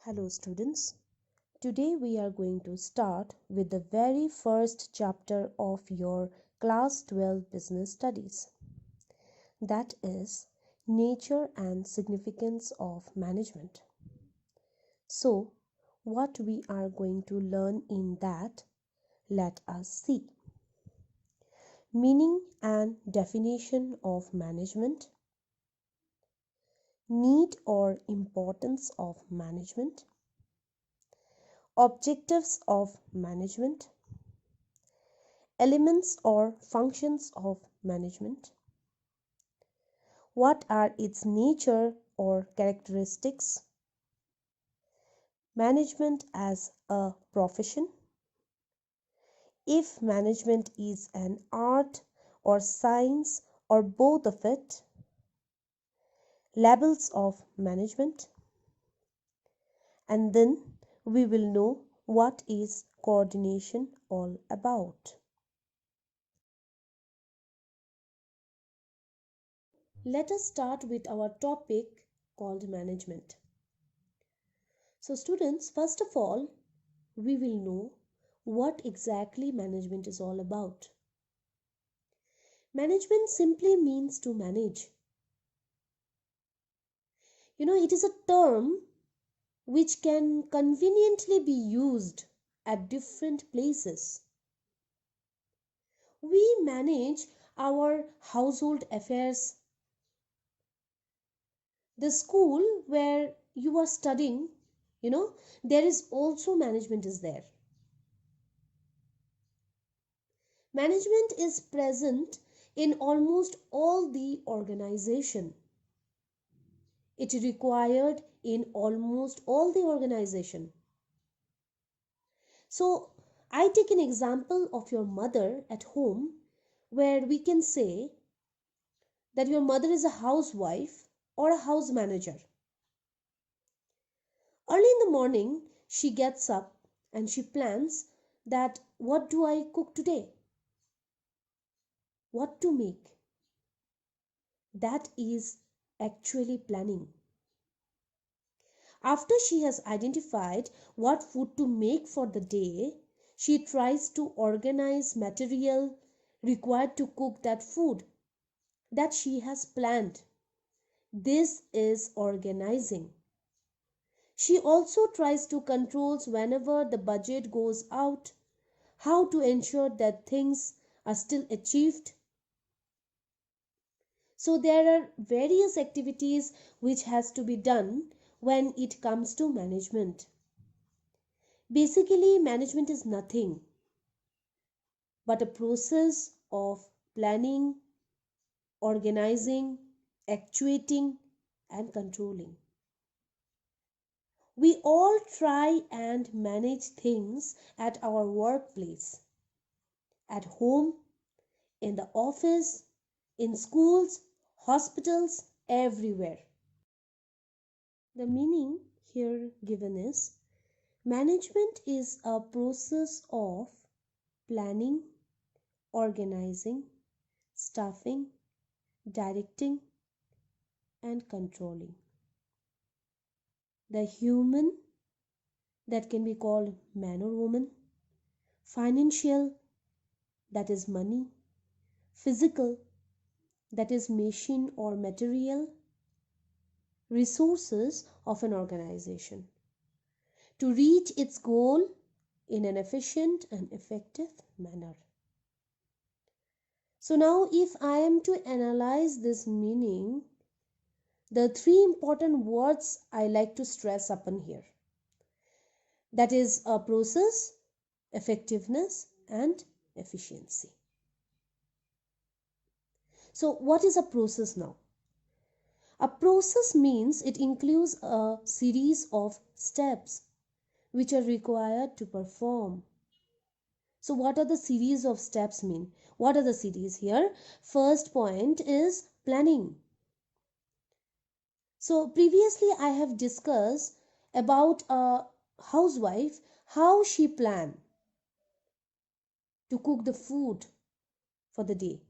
Hello students, today we are going to start with the very first chapter of your class 12 business studies. That is nature and significance of management. So, what we are going to learn in that, let us see. Meaning and definition of management, need or importance of management, objectives of management, elements or functions of management, what are its nature or characteristics, management as a profession, if management is an art or science or both of it, levels of management, and then we will know what is coordination all about. Let us start with our topic called management. So students, first of all, we will know what exactly management is all about. Management simply means to manage. It is a term which can conveniently be used at different places. We manage our household affairs. The school where you are studying, there is also management is there. Management is present in almost all the organization. It is required in almost all the organization. So I take an example of your mother at home, where we can say that your mother is a housewife or a house manager. Early in the morning, she gets up and she plans that what do I cook today? What to make? That is actually planning. After she has identified what food to make for the day, she tries to organize material required to cook that food that she has planned. This is organizing. She also tries to control whenever the budget goes out, how to ensure that things are still achieved. So there are various activities which has to be done when it comes to management. Basically, management is nothing but a process of planning, organizing, actuating, and controlling. We all try and manage things at our workplace, at home, in the office, in schools, hospitals, everywhere. The meaning here given is management is a process of planning, organizing, staffing, directing, and controlling. The human, that can be called man or woman, financial, that is money, physical, that is machine or material, resources of an organization to reach its goal in an efficient and effective manner. So now if I am to analyze this meaning, the three important words I like to stress upon here, that is a process, effectiveness, and efficiency. So what is a process now? A process means it includes a series of steps which are required to perform. So what are the series of steps mean? What are the series here? First point is planning. So previously I have discussed about a housewife, how she plan to cook the food for the day.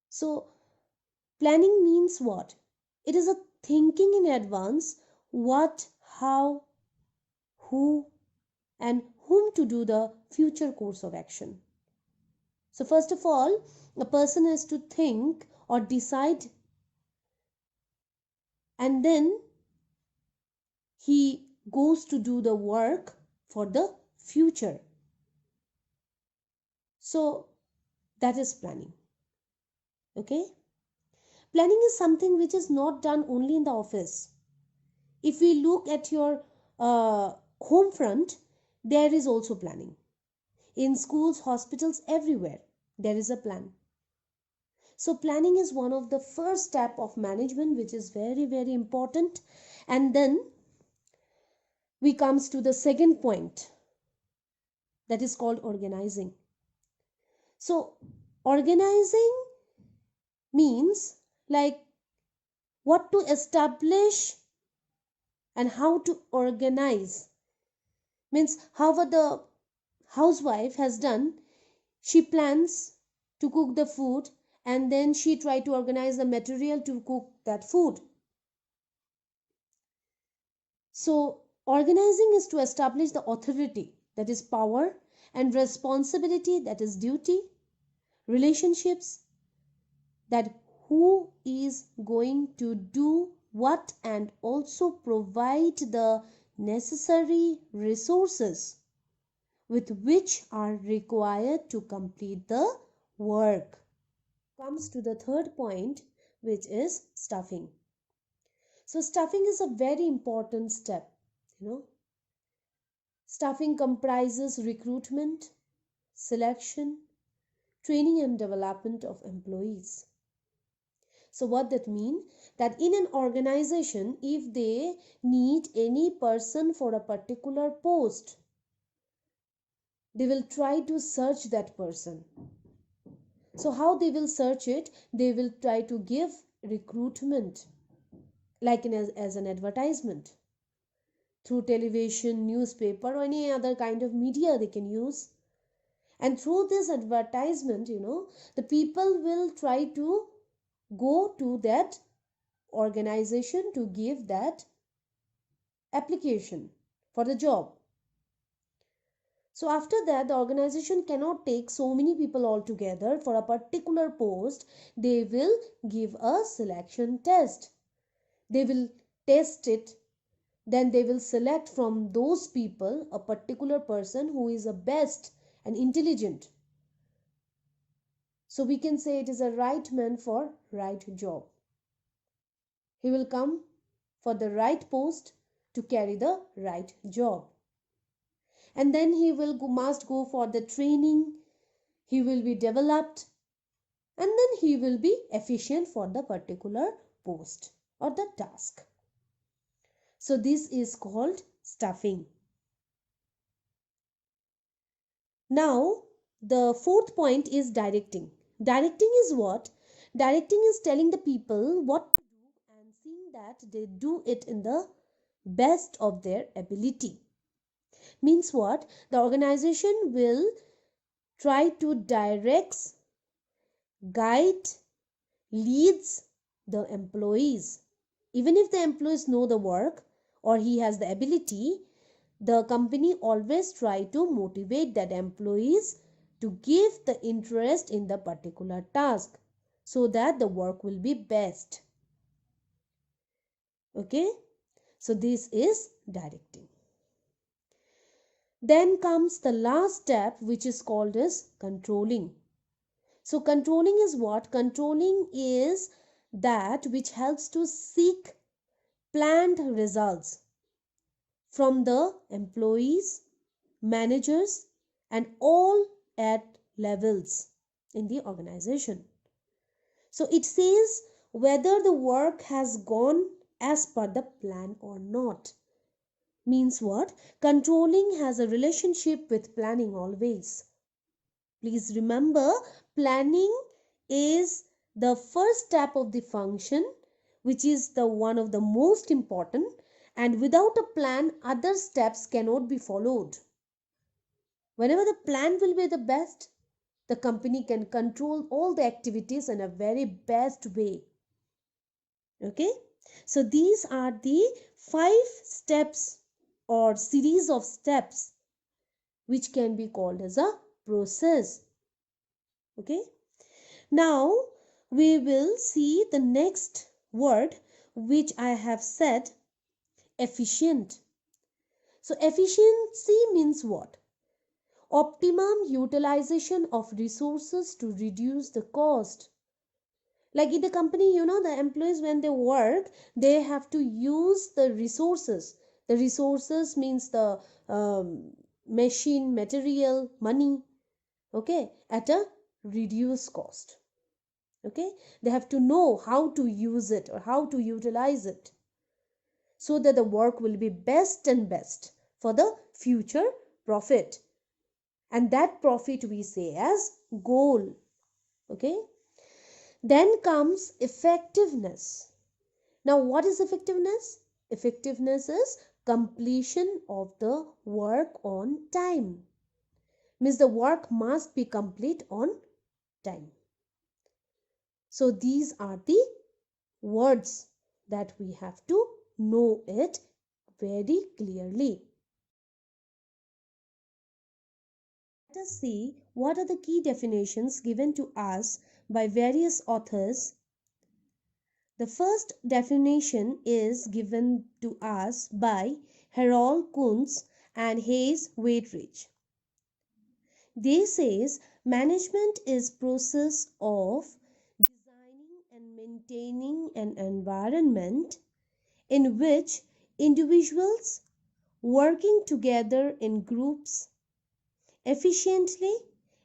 So planning means what? It is a thinking in advance what, how, who, and whom to do the future course of action. So first of all, a person has to think or decide, and then he goes to do the work for the future. So that is planning. Okay? Planning is something which is not done only in the office. If we look at your home front, there is also planning. In schools, hospitals, everywhere, there is a plan. So planning is one of the first step of management, which is very, very important. And then we comes to the second point, that is called organizing. So organizing means like what to establish and how to organize. Means however the housewife has done, she plans to cook the food and then she try to organize the material to cook that food. So organizing is to establish the authority, that is power, and responsibility, that is duty, relationships, that who is going to do what, and also provide the necessary resources with which are required to complete the work. Comes to the third point, which is stuffing. So stuffing is a very important step. Stuffing comprises recruitment, selection, training and development of employees. So what that mean? That in an organization, if they need any person for a particular post, they will try to search that person. So how they will search it? They will try to give recruitment, like as an advertisement, through television, newspaper, or any other kind of media they can use. And through this advertisement, the people will try to go to that organization to give that application for the job. So after that, the organization cannot take so many people all together for a particular post. They will give a selection test. They will test it. Then they will select from those people a particular person who is the best and intelligent. So we can say it is a right man for right job. He will come for the right post to carry the right job. And then he must go for the training. He will be developed, and then he will be efficient for the particular post or the task. So this is called stuffing. Now the fourth point is directing. Directing is what? Directing is telling the people what to do and seeing that they do it in the best of their ability. Means what? The organization will try to direct, guide, leads the employees. Even if the employees know the work or he has the ability, the company always try to motivate that employees to give the interest in the particular task so that the work will be best. Okay, so this is directing. Then comes the last step, which is called as controlling. So controlling is what? Controlling is that which helps to seek planned results from the employees, managers, and all at levels in the organization. So it says whether the work has gone as per the plan or not. Means what? Controlling has a relationship with planning always. Please remember, planning is the first step of the function, which is the one of the most important, and without a plan, other steps cannot be followed. Whenever the plan will be the best, the company can control all the activities in a very best way. Okay, so these are the 5 steps or series of steps which can be called as a process. Okay. Now we will see the next word which I have said, efficient. So efficiency means what? Optimum utilization of resources to reduce the cost. Like in the company, the employees, when they work, they have to use the resources. The resources means the machine, material, money, okay, at a reduced cost. Okay, they have to know how to use it or how to utilize it so that the work will be best and best for the future profit. And that profit we say as goal. Okay, then comes effectiveness. Now what is effectiveness? Effectiveness is completion of the work on time. Means the work must be complete on time. So these are the words that we have to know it very clearly. Let us see what are the key definitions given to us by various authors. The first definition is given to us by Harold Kuntz and Hayes Waitridge. They says management is process of designing and maintaining an environment in which individuals working together in groups efficiently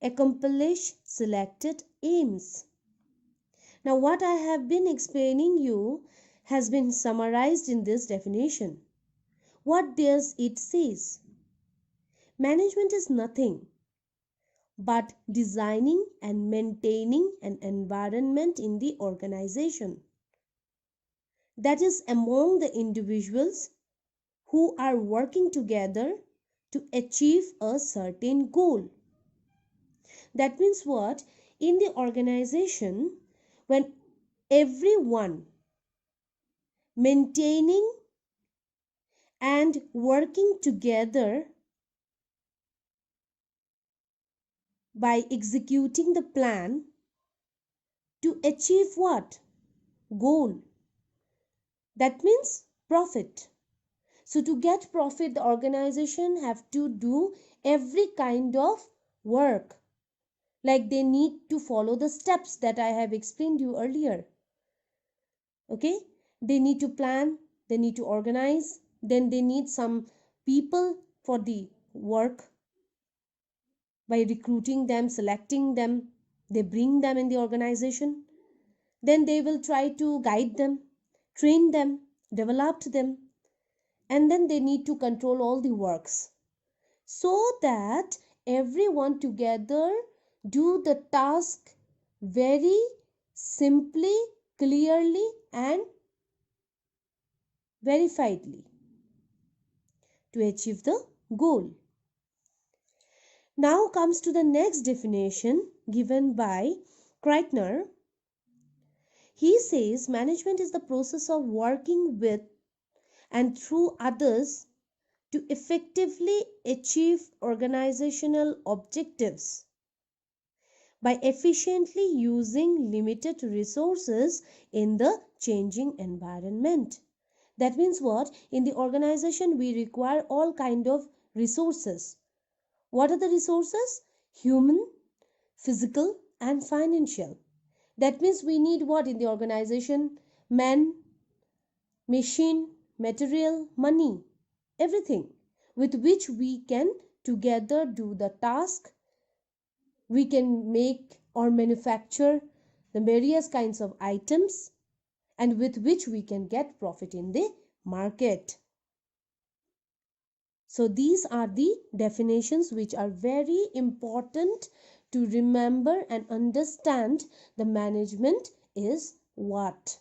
accomplish selected aims. Now what I have been explaining you has been summarized in this definition. What does it say? Management is nothing but designing and maintaining an environment in the organization that is among the individuals who are working together to achieve a certain goal. That means what? In the organization, when everyone maintaining and working together by executing the plan to achieve what? Goal. That means profit. So to get profit, the organization have to do every kind of work. Like they need to follow the steps that I have explained you earlier. Okay, they need to plan, they need to organize, then they need some people for the work. By recruiting them, selecting them, they bring them in the organization. Then they will try to guide them, train them, develop them, and then they need to control all the works so that everyone together do the task very simply, clearly, and verifiedly to achieve the goal. Now comes to the next definition given by Kreitner. He says management is the process of working with and through others to effectively achieve organizational objectives by efficiently using limited resources in the changing environment. That means what? In the organization we require all kind of resources. What are the resources? Human, physical, and financial. That means we need what in the organization? Men, machine, material, money, everything with which we can together do the task. We can make or manufacture the various kinds of items and with which we can get profit in the market. So these are the definitions which are very important to remember and understand the management is what.